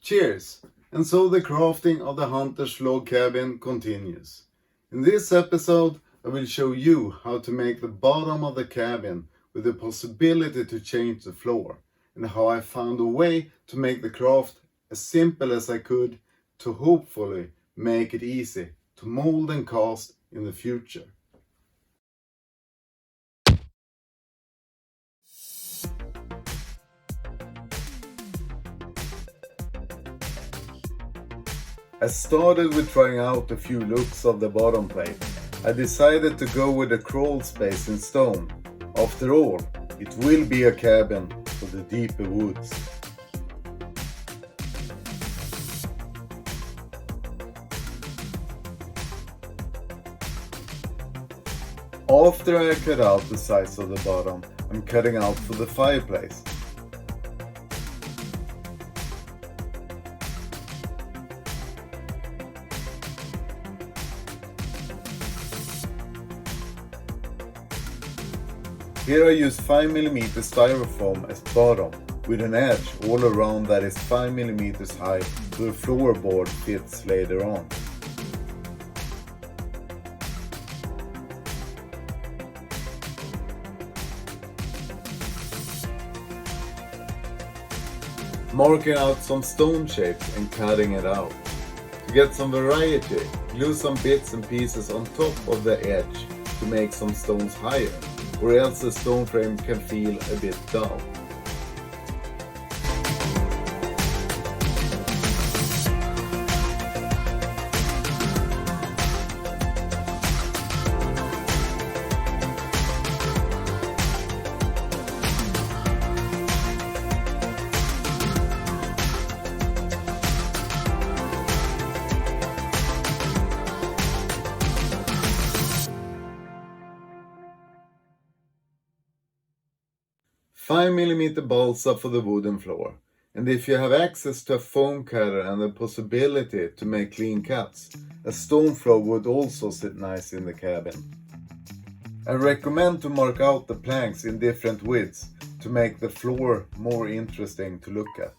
Cheers! And so the crafting of the hunter's log cabin continues. In this episode I will show you how to make the bottom of the cabin with the possibility to change the floor, and how I found a way to make the craft as simple as I could to hopefully make it easy to mold and cast in the future. I started with trying out a few looks of the bottom plate. I decided to go with a crawl space in stone. After all, it will be a cabin for the deeper woods. After I cut out the sides of the bottom, I'm cutting out for the fireplace. Here I use 5mm styrofoam as bottom, with an edge all around that is 5mm high so the floorboard fits later on. Marking out some stone shapes and cutting it out. To get some variety, glue some bits and pieces on top of the edge to make some stones higher, or else the stone frame can feel a bit dull. Five mm balsa for the wooden floor, and if you have access to a foam cutter and the possibility to make clean cuts, a stone floor would also sit nice in the cabin. I recommend to mark out the planks in different widths to make the floor more interesting to look at.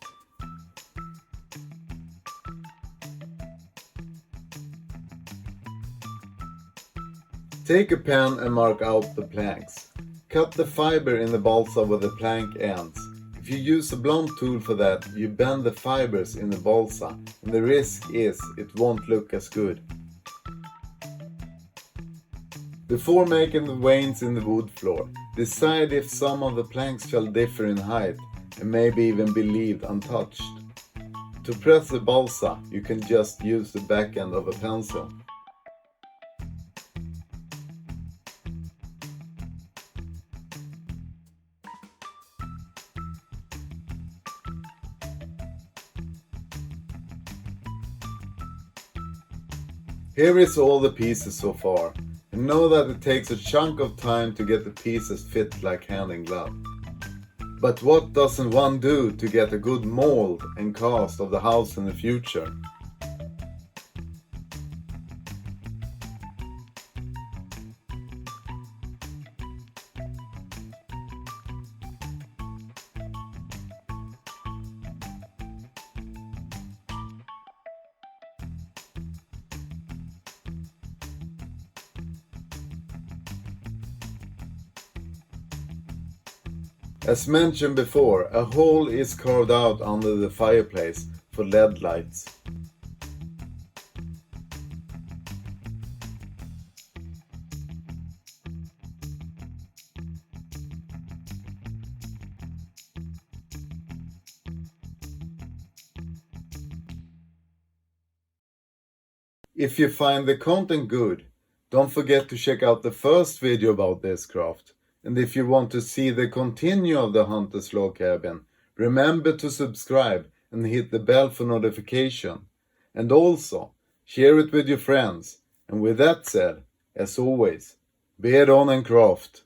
Take a pen and mark out the planks. Cut the fiber in the balsa where the plank ends. If you use a blunt tool for that, you bend the fibers in the balsa, and the risk is it won't look as good. Before making the veins in the wood floor, decide if some of the planks shall differ in height and maybe even be left untouched. To press the balsa, you can just use the back end of a pencil. Here is all the pieces so far, and know that it takes a chunk of time to get the pieces fit like hand in glove. But what doesn't one do to get a good mold and cast of the house in the future? As mentioned before, a hole is carved out under the fireplace for LED lights. If you find the content good, don't forget to check out the first video about this craft. And if you want to see the continue of the Hunter's Log Cabin, remember to subscribe and hit the bell for notification. And also, share it with your friends. And with that said, as always, be it on and craft.